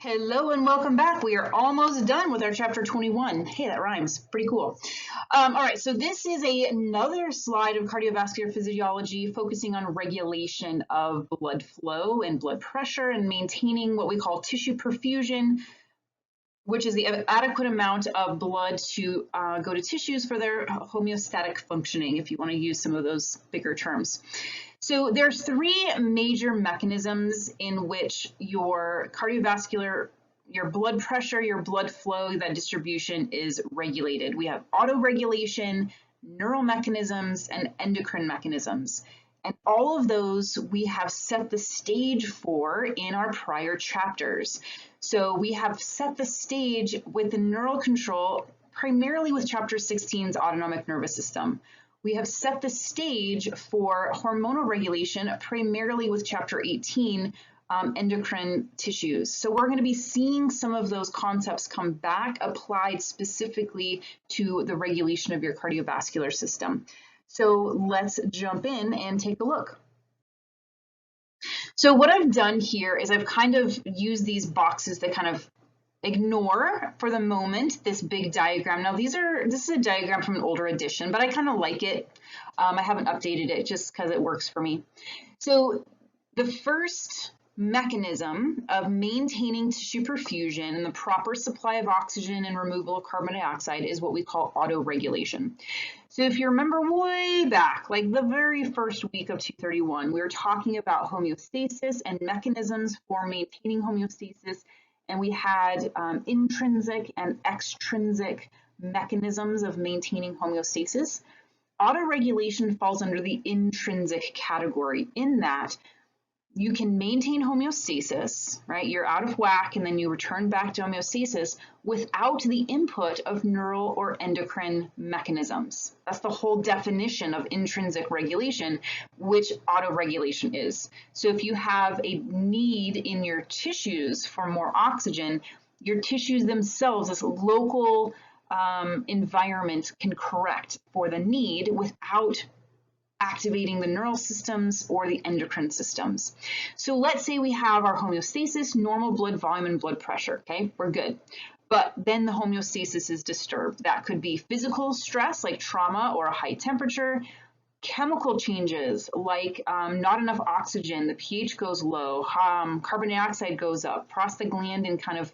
Hello and welcome back. We are almost done with our chapter 21. Hey, that rhymes. Pretty cool. All right, so this is another slide of cardiovascular physiology focusing on regulation of blood flow and blood pressure and maintaining what we call tissue perfusion, which is the adequate amount of blood to go to tissues for their homeostatic functioning, if you want to use some of those bigger terms. So there's three major mechanisms in which your cardiovascular, your blood pressure, your blood flow, that distribution is regulated. We have autoregulation, neural mechanisms, and endocrine mechanisms. And all of those we have set the stage for in our prior chapters. So we have set the stage with the neural control, primarily with chapter 16's autonomic nervous system. We have set the stage for hormonal regulation, primarily with chapter 18, endocrine tissues. So we're going to be seeing some of those concepts come back applied specifically to the regulation of your cardiovascular system. So let's jump in and take a look. So what I've done here is I've kind of used these boxes that kind of ignore for the moment this big diagram. Now this is a diagram from an older edition, but I kind of like it. I haven't updated it just because it works for me. So the first mechanism of maintaining tissue perfusion and the proper supply of oxygen and removal of carbon dioxide is what we call autoregulation. So if you remember way back, like the very first week of 231, we were talking about homeostasis and mechanisms for maintaining homeostasis. And we had intrinsic and extrinsic mechanisms of maintaining homeostasis. Autoregulation falls under the intrinsic category in that you can maintain homeostasis, right? You're out of whack and then you return back to homeostasis without the input of neural or endocrine mechanisms. That's the whole definition of intrinsic regulation, which autoregulation is. So if you have a need in your tissues for more oxygen, your tissues themselves, this local environment can correct for the need without activating the neural systems or the endocrine systems. So let's say we have our homeostasis, normal blood volume and blood pressure, okay? We're good. But then the homeostasis is disturbed. That could be physical stress like trauma or a high temperature, chemical changes like not enough oxygen, the pH goes low, carbon dioxide goes up, prostaglandin kind of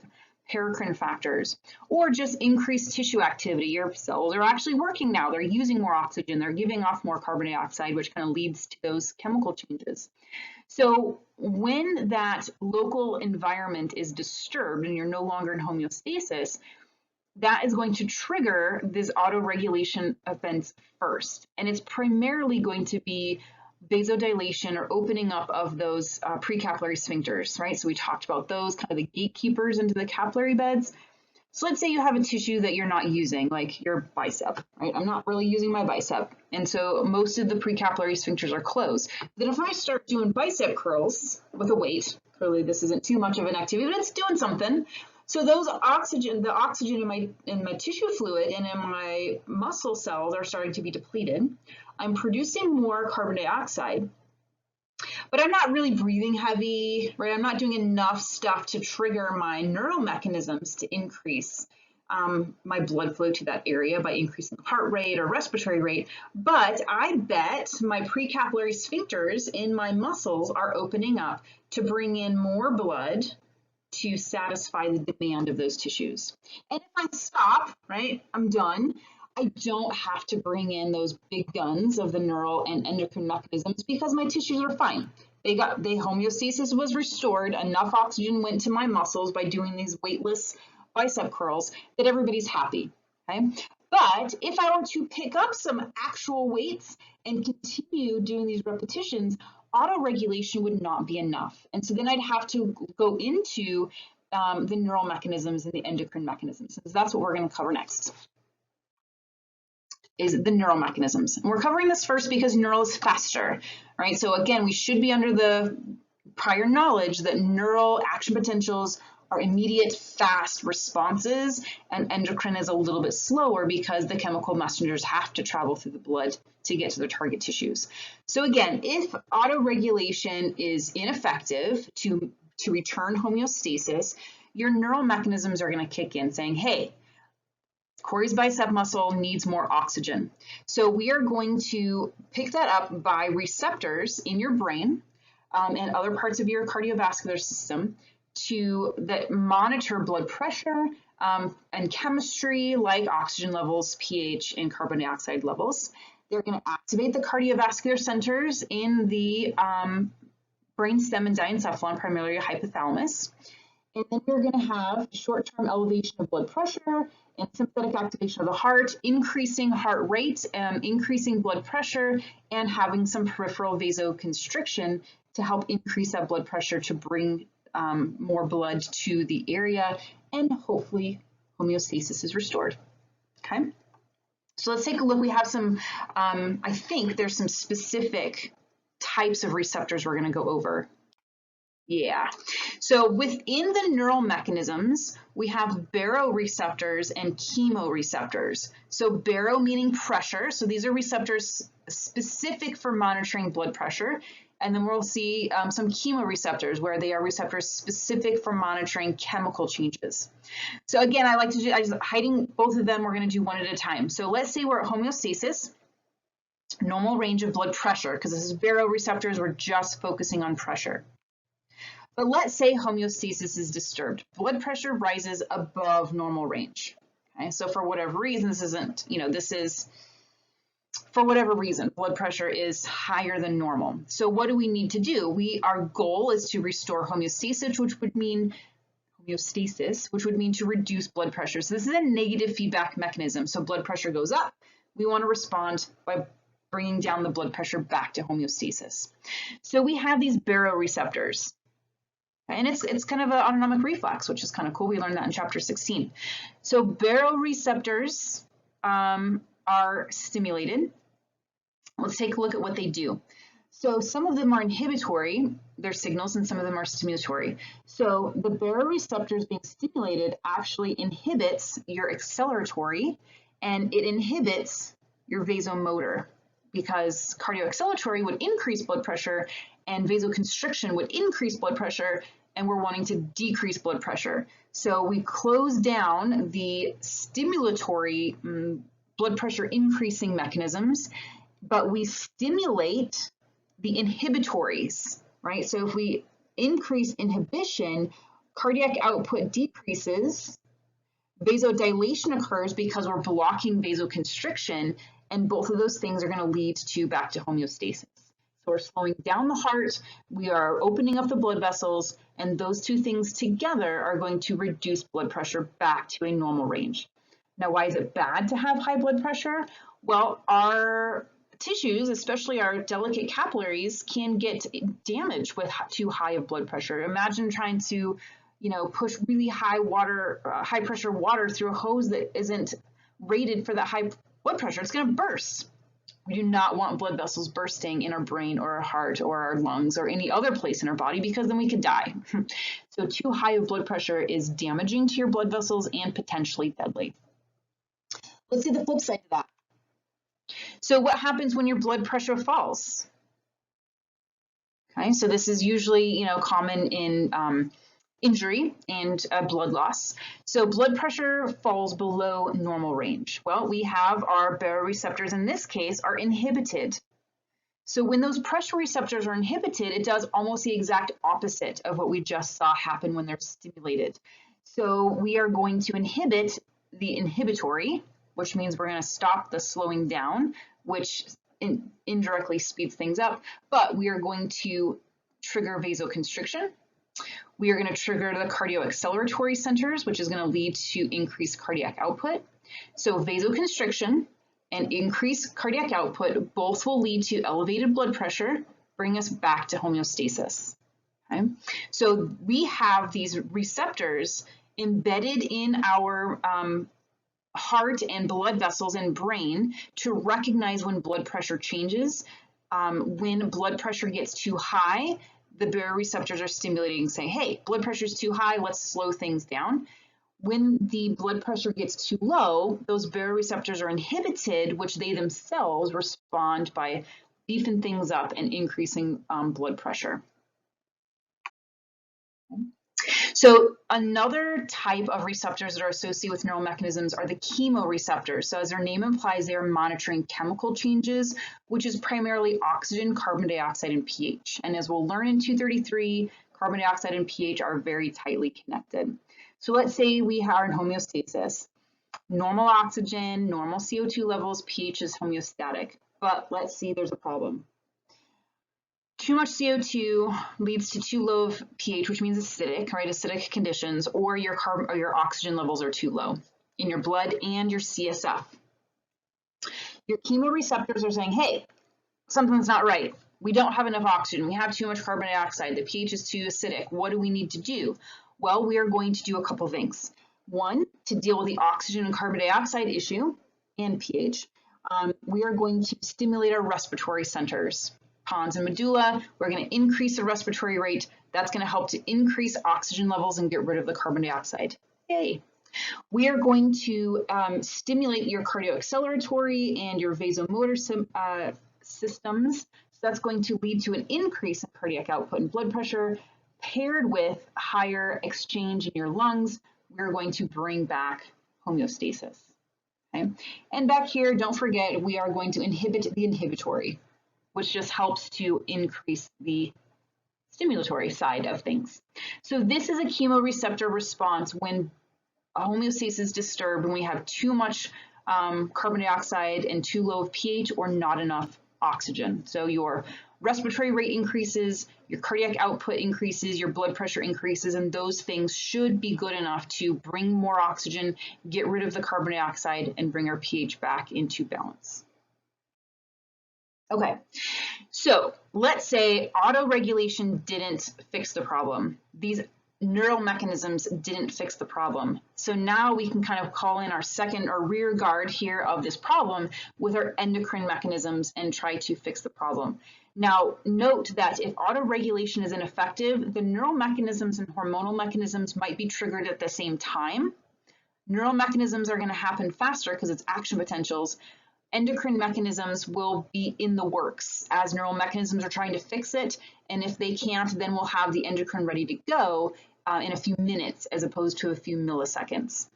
paracrine factors, or just increased tissue activity. Your cells are actually working now. They're using more oxygen. They're giving off more carbon dioxide, which kind of leads to those chemical changes. So when that local environment is disturbed and you're no longer in homeostasis, that is going to trigger this autoregulation events first. And it's primarily going to be vasodilation or opening up of those precapillary sphincters, right? So we talked about those, kind of the gatekeepers into the capillary beds. So let's say you have a tissue that you're not using, like your bicep, right? I'm not really using my bicep. And so most of the precapillary sphincters are closed. Then if I start doing bicep curls with a weight, clearly this isn't too much of an activity, but it's doing something. So those the oxygen in my tissue fluid and in my muscle cells are starting to be depleted. I'm producing more carbon dioxide, but I'm not really breathing heavy, right? I'm not doing enough stuff to trigger my neural mechanisms to increase my blood flow to that area by increasing heart rate or respiratory rate. But I bet my precapillary sphincters in my muscles are opening up to bring in more blood to satisfy the demand of those tissues. And if I stop, right, I'm done. I don't have to bring in those big guns of the neural and endocrine mechanisms because my tissues are fine. The homeostasis was restored. Enough oxygen went to my muscles by doing these weightless bicep curls that everybody's happy. Okay. But if I were to pick up some actual weights and continue doing these repetitions, autoregulation would not be enough. And so then I'd have to go into the neural mechanisms and the endocrine mechanisms. So that's what we're going to cover next, is the neural mechanisms. And we're covering this first because neural is faster, right? So again, we should be under the prior knowledge that neural action potentials are immediate, fast responses, and endocrine is a little bit slower because the chemical messengers have to travel through the blood to get to their target tissues. So again, if autoregulation is ineffective to to return homeostasis, your neural mechanisms are going to kick in saying, hey, Corey's bicep muscle needs more oxygen. So we are going to pick that up by receptors in your brain and other parts of your cardiovascular system that monitor blood pressure and chemistry like oxygen levels, pH, and carbon dioxide levels. They're going to activate the cardiovascular centers in the brainstem and diencephalon, primarily hypothalamus. And then you're going to have short-term elevation of blood pressure and sympathetic activation of the heart, increasing heart rate, increasing blood pressure, and having some peripheral vasoconstriction to help increase that blood pressure to bring more blood to the area, and hopefully homeostasis is restored. Okay, so let's take a look. We have some, I think there's some specific types of receptors we're going to go over. Yeah, so within the neural mechanisms, we have baroreceptors and chemoreceptors. So baro meaning pressure. So these are receptors specific for monitoring blood pressure. And then we'll see some chemoreceptors where they are receptors specific for monitoring chemical changes. So again, I like to do, I'm just hiding both of them. We're going to do one at a time. So let's say we're at homeostasis, normal range of blood pressure, because this is baroreceptors, we're just focusing on pressure. But let's say homeostasis is disturbed. Blood pressure rises above normal range. Okay, so for whatever reason, this isn't, this is, for whatever reason, blood pressure is higher than normal. So what do we need to do? Our goal is to restore homeostasis, which would mean to reduce blood pressure. So this is a negative feedback mechanism. So blood pressure goes up. We want to respond by bringing down the blood pressure back to homeostasis. So we have these baroreceptors. And it's kind of an autonomic reflex, which is kind of cool. We learned that in chapter 16. So baroreceptors are stimulated. Let's take a look at what they do. So some of them are inhibitory, they're signals, and some of them are stimulatory. So the baroreceptors being stimulated actually inhibits your acceleratory, and it inhibits your vasomotor, because cardioacceleratory would increase blood pressure and vasoconstriction would increase blood pressure, and we're wanting to decrease blood pressure. So we close down the stimulatory blood pressure increasing mechanisms, but we stimulate the inhibitories, right? So if we increase inhibition, cardiac output decreases, vasodilation occurs because we're blocking vasoconstriction, and both of those things are going to lead to back to homeostasis. So we're slowing down the heart, we are opening up the blood vessels, and those two things together are going to reduce blood pressure back to a normal range. Now, why is it bad to have high blood pressure? Well, our tissues, especially our delicate capillaries, can get damaged with too high of blood pressure. Imagine trying to, push really high pressure water through a hose that isn't rated for that high blood pressure. It's going to burst. We do not want blood vessels bursting in our brain or our heart or our lungs or any other place in our body, because then we could die. So too high of blood pressure is damaging to your blood vessels and potentially deadly. Let's see the flip side of that. So what happens when your blood pressure falls? Okay, so this is usually, common in injury and blood loss. So blood pressure falls below normal range. Well, we have our baroreceptors in this case are inhibited. So when those pressure receptors are inhibited, it does almost the exact opposite of what we just saw happen when they're stimulated. So we are going to inhibit the inhibitory, which means we're going to stop the slowing down, which indirectly speeds things up, but we are going to trigger vasoconstriction. We are going to trigger the cardioacceleratory centers, which is going to lead to increased cardiac output. So vasoconstriction and increased cardiac output both will lead to elevated blood pressure, bring us back to homeostasis. Okay? So we have these receptors embedded in our heart and blood vessels and brain to recognize when blood pressure changes. When blood pressure gets too high, the baroreceptors are stimulating, saying, hey, blood pressure is too high, let's slow things down. When the blood pressure gets too low, those baroreceptors are inhibited, which they themselves respond by beefing things up and increasing blood pressure. So another type of receptors that are associated with neural mechanisms are the chemoreceptors. So as their name implies, they are monitoring chemical changes, which is primarily oxygen, carbon dioxide, and pH. And as we'll learn in 233, carbon dioxide and pH are very tightly connected. So let's say we are in homeostasis. Normal oxygen, normal CO2 levels, pH is homeostatic. But let's see, there's a problem. Too much CO2 leads to too low of pH, which means acidic, right? Acidic conditions, or your carbon or your oxygen levels are too low in your blood and your CSF. Your chemoreceptors are saying, hey, something's not right. We don't have enough oxygen. We have too much carbon dioxide. The pH is too acidic. What do we need to do? Well, we are going to do a couple things. One, to deal with the oxygen and carbon dioxide issue and pH, we are going to stimulate our respiratory centers. Pons and medulla, we're going to increase the respiratory rate. That's going to help to increase oxygen levels and get rid of the carbon dioxide. Yay. We are going to stimulate your cardioacceleratory and your vasomotor systems. So that's going to lead to an increase in cardiac output and blood pressure paired with higher exchange in your lungs. We're going to bring back homeostasis. Okay? And back here, don't forget, we are going to inhibit the inhibitory, which just helps to increase the stimulatory side of things. So this is a chemoreceptor response when homeostasis is disturbed, when we have too much carbon dioxide and too low of pH or not enough oxygen. So your respiratory rate increases, your cardiac output increases, your blood pressure increases, and those things should be good enough to bring more oxygen, get rid of the carbon dioxide, and bring our pH back into balance. Okay, so let's say autoregulation didn't fix the problem. These neural mechanisms didn't fix the problem. So now we can kind of call in our second or rear guard here of this problem with our endocrine mechanisms and try to fix the problem. Now, note that if autoregulation is ineffective, the neural mechanisms and hormonal mechanisms might be triggered at the same time. Neural mechanisms are going to happen faster because it's action potentials. Endocrine mechanisms will be in the works as neural mechanisms are trying to fix it. And if they can't, then we'll have the endocrine ready to go in a few minutes as opposed to a few milliseconds.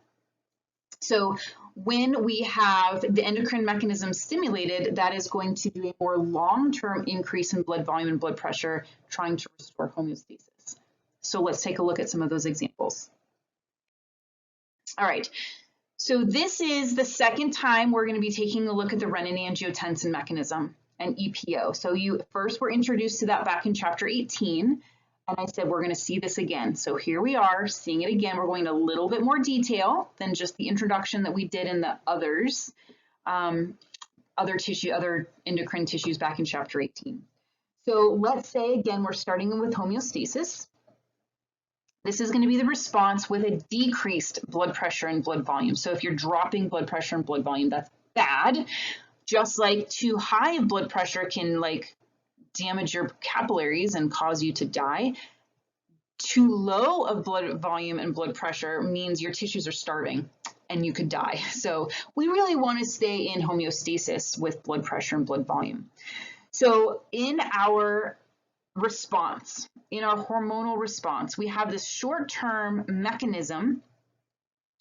So when we have the endocrine mechanism stimulated, that is going to do a more long-term increase in blood volume and blood pressure, trying to restore homeostasis. So let's take a look at some of those examples. All right. So this is the second time we're going to be taking a look at the renin-angiotensin mechanism and EPO. So you first were introduced to that back in chapter 18, and I said we're going to see this again. So here we are seeing it again. We're going into a little bit more detail than just the introduction that we did in the others, other endocrine tissues back in chapter 18. So let's say again we're starting with homeostasis. This is going to be the response with a decreased blood pressure and blood volume. So if you're dropping blood pressure and blood volume, that's bad. Just like too high of blood pressure can damage your capillaries and cause you to die. Too low of blood volume and blood pressure means your tissues are starving and you could die. So we really want to stay in homeostasis with blood pressure and blood volume. So in our response, in our hormonal response, we have this short-term mechanism,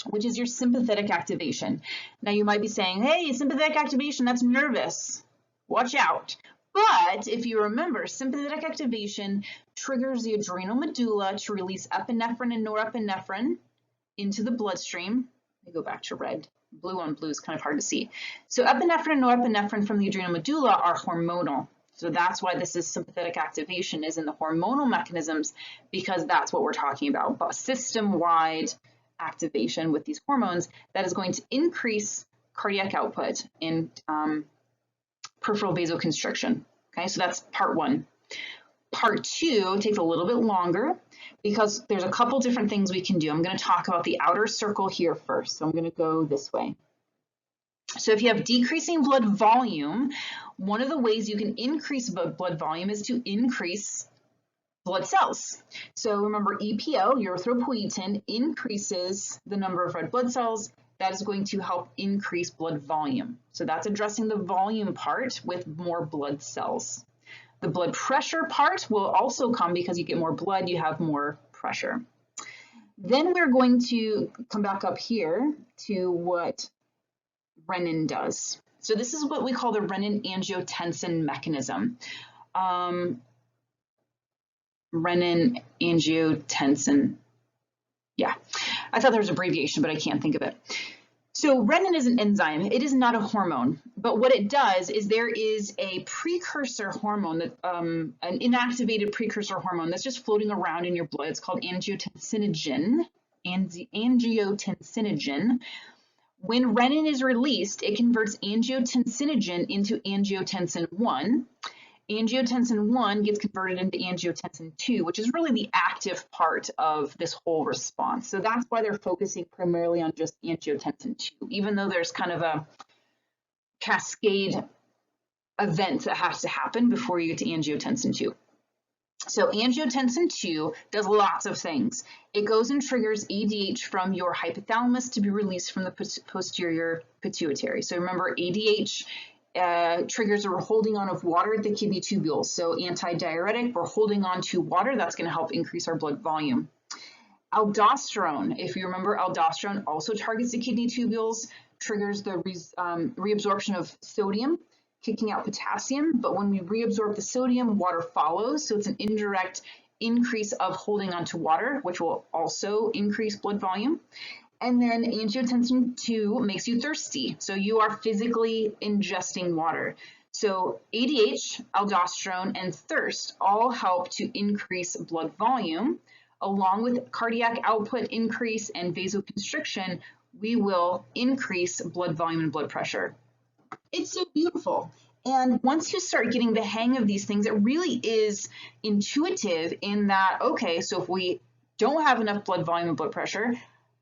which is your sympathetic activation. Now you might be saying, hey, sympathetic activation, that's nervous. Watch out. But if you remember, sympathetic activation triggers the adrenal medulla to release epinephrine and norepinephrine into the bloodstream. Let me go back to red. Blue on blue is kind of hard to see. So epinephrine and norepinephrine from the adrenal medulla are hormonal. So that's why this is sympathetic activation is in the hormonal mechanisms, because that's what we're talking about system-wide activation with these hormones that is going to increase cardiac output in peripheral vasoconstriction. Okay, so that's part one. Part two takes a little bit longer because there's a couple different things we can do. I'm going to talk about the outer circle here first. So I'm going to go this way. So if you have decreasing blood volume, one of the ways you can increase blood volume is to increase blood cells. So remember, EPO, erythropoietin, increases the number of red blood cells. That is going to help increase blood volume. So that's addressing the volume part with more blood cells. The blood pressure part will also come because you get more blood, you have more pressure. Then we're going to come back up here to what renin does. So this is what we call the renin-angiotensin mechanism. Renin-angiotensin. Yeah, I thought there was an abbreviation, but I can't think of it. So renin is an enzyme. It is not a hormone, but what it does is there is a precursor hormone, that an inactivated precursor hormone that's just floating around in your blood. It's called angiotensinogen. Angiotensinogen. When renin is released, it converts angiotensinogen into angiotensin 1. Angiotensin 1 gets converted into angiotensin 2, which is really the active part of this whole response. So that's why they're focusing primarily on just angiotensin 2, even though there's kind of a cascade event that has to happen before you get to angiotensin 2. So angiotensin 2 does lots of things. It goes and triggers ADH from your hypothalamus to be released from the posterior pituitary. So remember, ADH triggers a holding on of water at the kidney tubules. So antidiuretic, we're holding on to water. That's going to help increase our blood volume. Aldosterone, if you remember, aldosterone also targets the kidney tubules, triggers the reabsorption of sodium, kicking out potassium. But when we reabsorb the sodium, water follows. So it's an indirect increase of holding on to water, which will also increase blood volume. And then angiotensin 2 makes you thirsty. So you are physically ingesting water. So ADH, aldosterone, and thirst all help to increase blood volume. Along with cardiac output increase and vasoconstriction, we will increase blood volume and blood pressure. It's so beautiful. And once you start getting the hang of these things, it really is intuitive in that, okay, so if we don't have enough blood volume and blood pressure,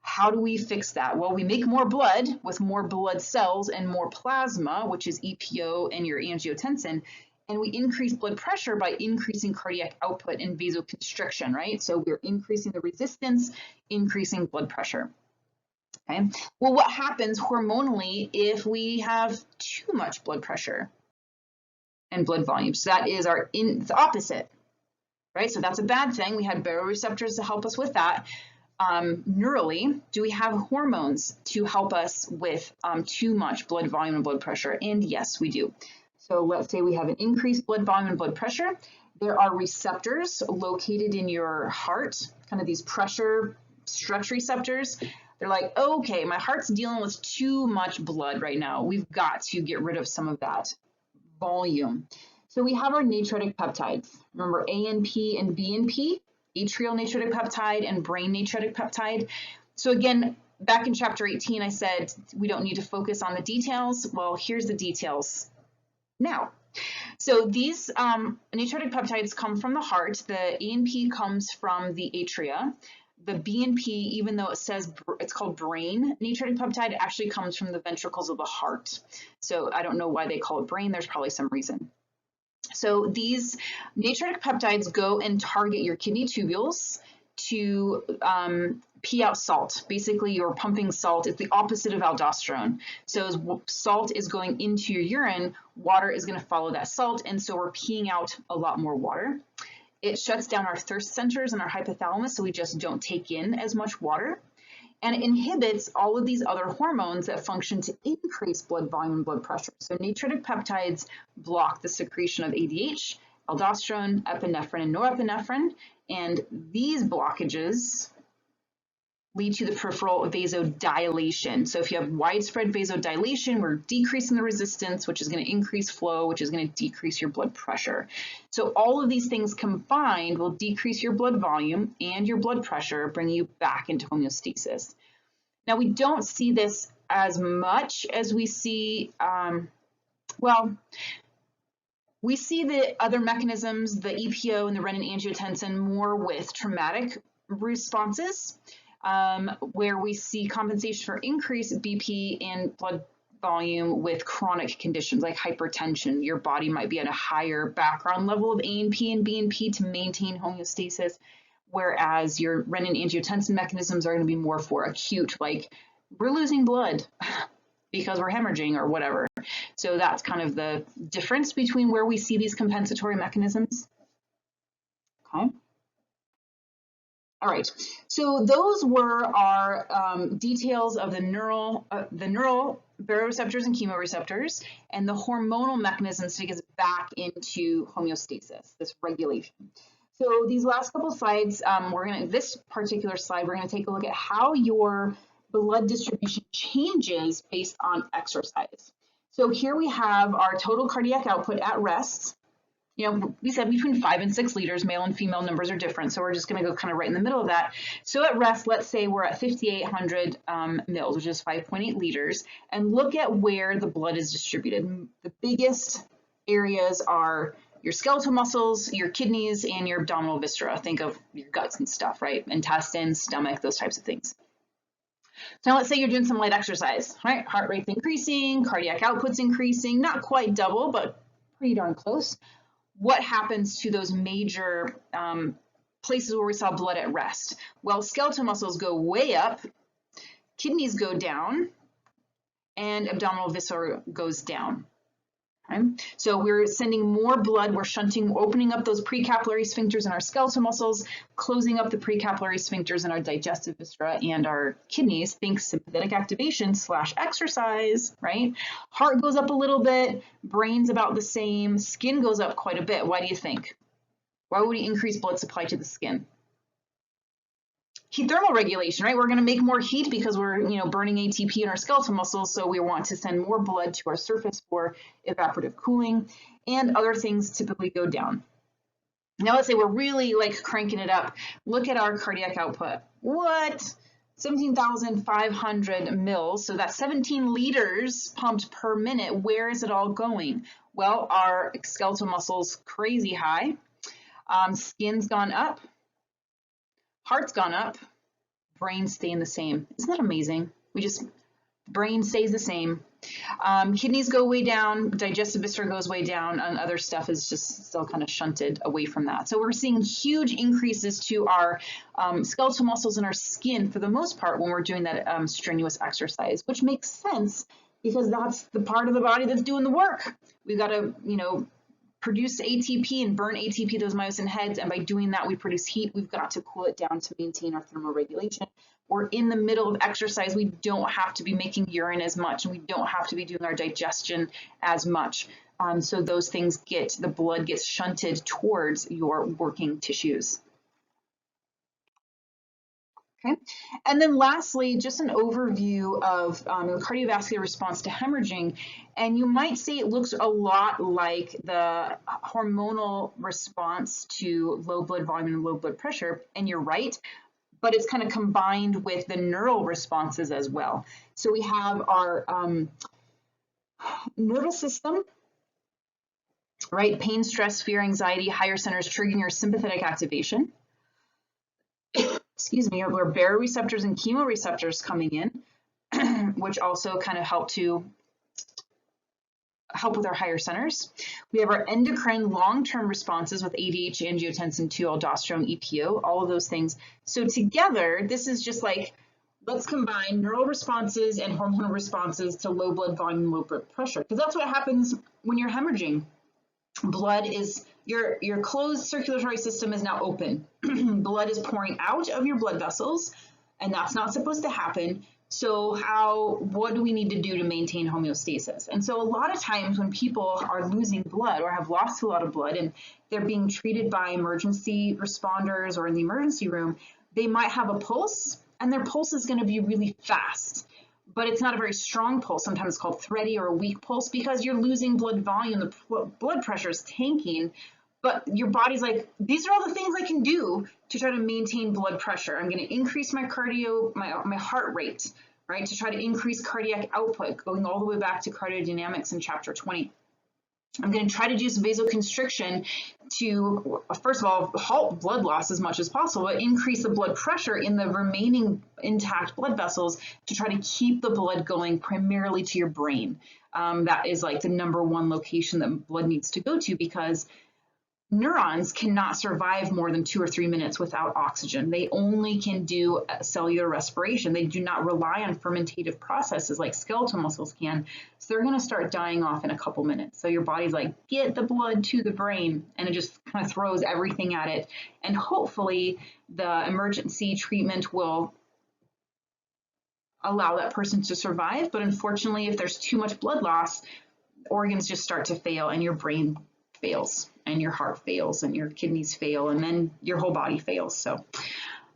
how do we fix that? Well, we make more blood with more blood cells and more plasma, which is EPO and your angiotensin, and we increase blood pressure by increasing cardiac output and vasoconstriction, right? So we're increasing the resistance, increasing blood pressure. Okay. Well, what happens hormonally if we have too much blood pressure and blood volume? So that is the opposite, right? So that's a bad thing. We had baroreceptors to help us with that. Neurally, do we have hormones to help us with too much blood volume and blood pressure? And yes, we do. So let's say we have an increased blood volume and blood pressure. There are receptors located in your heart, kind of these pressure stretch receptors. They're like, okay, my heart's dealing with too much blood right now. We've got to get rid of some of that volume. So we have our natriuretic peptides. Remember ANP and BNP? Atrial natriuretic peptide and brain natriuretic peptide. So again, back in chapter 18, I said we don't need to focus on the details. Well, here's the details now. So these natriuretic peptides come from the heart. The ANP comes from the atria. The BNP, even though it says it's called brain natriuretic peptide, it actually comes from the ventricles of the heart. So I don't know why they call it brain. There's probably some reason. So these natriuretic peptides go and target your kidney tubules to pee out salt. Basically, you're pumping salt. It's the opposite of aldosterone. So as salt is going into your urine, water is going to follow that salt, and so we're peeing out a lot more water. It shuts down our thirst centers in our hypothalamus, so we just don't take in as much water. And it inhibits all of these other hormones that function to increase blood volume and blood pressure. So natriuretic peptides block the secretion of ADH, aldosterone, epinephrine, and norepinephrine. And these blockages lead to the peripheral vasodilation. So if you have widespread vasodilation, we're decreasing the resistance, which is going to increase flow, which is going to decrease your blood pressure. So all of these things combined will decrease your blood volume and your blood pressure, bringing you back into homeostasis. Now, we don't see this as much as we see, we see the other mechanisms, the EPO and the renin-angiotensin, more with traumatic responses, where we see compensation for increased BP and blood volume with chronic conditions like hypertension. Your body might be at a higher background level of ANP and BNP to maintain homeostasis, whereas your renin-angiotensin mechanisms are going to be more for acute, like we're losing blood because we're hemorrhaging or whatever. So that's kind of the difference between where we see these compensatory mechanisms. Okay. All right, so those were our details of the neural baroreceptors and chemoreceptors and the hormonal mechanisms to get us back into homeostasis, this regulation. So these last couple slides, this particular slide, we're gonna take a look at how your blood distribution changes based on exercise. So here we have our total cardiac output at rest. You know, we said between 5 and 6 liters, male and female numbers are different. So we're just going to go kind of right in the middle of that. So at rest, let's say we're at 5,800 mils, which is 5.8 liters, and look at where the blood is distributed. The biggest areas are your skeletal muscles, your kidneys, and your abdominal viscera. Think of your guts and stuff, right? Intestines, stomach, those types of things. So now let's say you're doing some light exercise, right? Heart rate's increasing, cardiac output's increasing, not quite double, but pretty darn close. What happens to those major places where we saw blood at rest? Well, skeletal muscles go way up, kidneys go down, and abdominal viscera goes down. Okay? So we're sending more blood, we're shunting, opening up those precapillary sphincters in our skeletal muscles, closing up the precapillary sphincters in our digestive viscera and our kidneys. Think sympathetic activation / exercise, right? Heart goes up a little bit, brain's about the same, skin goes up quite a bit. Why do you think? Why would we increase blood supply to the skin? Heat thermal regulation, right? We're going to make more heat because we're, burning ATP in our skeletal muscles, so we want to send more blood to our surface for evaporative cooling, and other things typically go down. Now let's say we're really like cranking it up. Look at our cardiac output. What? 17,500 mils, so that's 17 liters pumped per minute. Where is it all going? Well, our skeletal muscles crazy high, skin's gone up, heart's gone up, brain's staying the same. Isn't that amazing? Brain stays the same. Kidneys go way down, digestive viscera goes way down, and other stuff is just still kind of shunted away from that. So we're seeing huge increases to our skeletal muscles and our skin for the most part when we're doing that strenuous exercise, which makes sense because that's the part of the body that's doing the work. We've got to, produce ATP and burn ATP, those myosin heads, and by doing that we produce heat. We've got to cool it down to maintain our thermal regulation. We're in the middle of exercise, we don't have to be making urine as much, and we don't have to be doing our digestion as much. So those things the blood gets shunted towards your working tissues. Okay, and then lastly, just an overview of cardiovascular response to hemorrhaging. And you might say it looks a lot like the hormonal response to low blood volume and low blood pressure, and you're right, but it's kind of combined with the neural responses as well. So we have our nervous system, right? Pain, stress, fear, anxiety, higher centers triggering your sympathetic activation. Excuse me, our baroreceptors and chemoreceptors coming in, which also kind of help with our higher centers. We have our endocrine long-term responses with ADH, angiotensin II, aldosterone, EPO, all of those things. So together, this is just like, let's combine neural responses and hormonal responses to low blood volume, low blood pressure, because that's what happens when you're hemorrhaging. Blood is, your closed circulatory system is now open. Blood is pouring out of your blood vessels, and that's not supposed to happen. So what do we need to do to maintain homeostasis? And so a lot of times when people are losing blood or have lost a lot of blood and they're being treated by emergency responders or in the emergency room, they might have a pulse, and their pulse is going to be really fast. But it's not a very strong pulse. Sometimes it's called thready or a weak pulse because you're losing blood volume, the blood pressure is tanking, but your body's like, these are all the things I can do to try to maintain blood pressure. I'm going to increase my my heart rate, right, to try to increase cardiac output, going all the way back to cardiodynamics in chapter 20. I'm going to try to do some vasoconstriction to, first of all, halt blood loss as much as possible, but increase the blood pressure in the remaining intact blood vessels to try to keep the blood going primarily to your brain. That is like the #1 location that blood needs to go to, because neurons cannot survive more than 2 or 3 minutes without oxygen. They only can do cellular respiration. They do not rely on fermentative processes like skeletal muscles can. So they're going to start dying off in a couple minutes. So your body's like, get the blood to the brain, and it just kind of throws everything at it. And hopefully the emergency treatment will allow that person to survive. But unfortunately, if there's too much blood loss, organs just start to fail, and your brain fails, and your heart fails, and your kidneys fail, and then your whole body fails. So,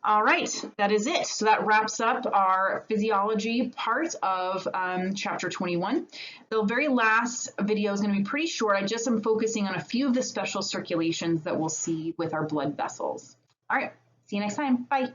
all right, that is it. So that wraps up our physiology part of chapter 21. The very last video is going to be pretty short. I just am focusing on a few of the special circulations that we'll see with our blood vessels. All right, see you next time. Bye.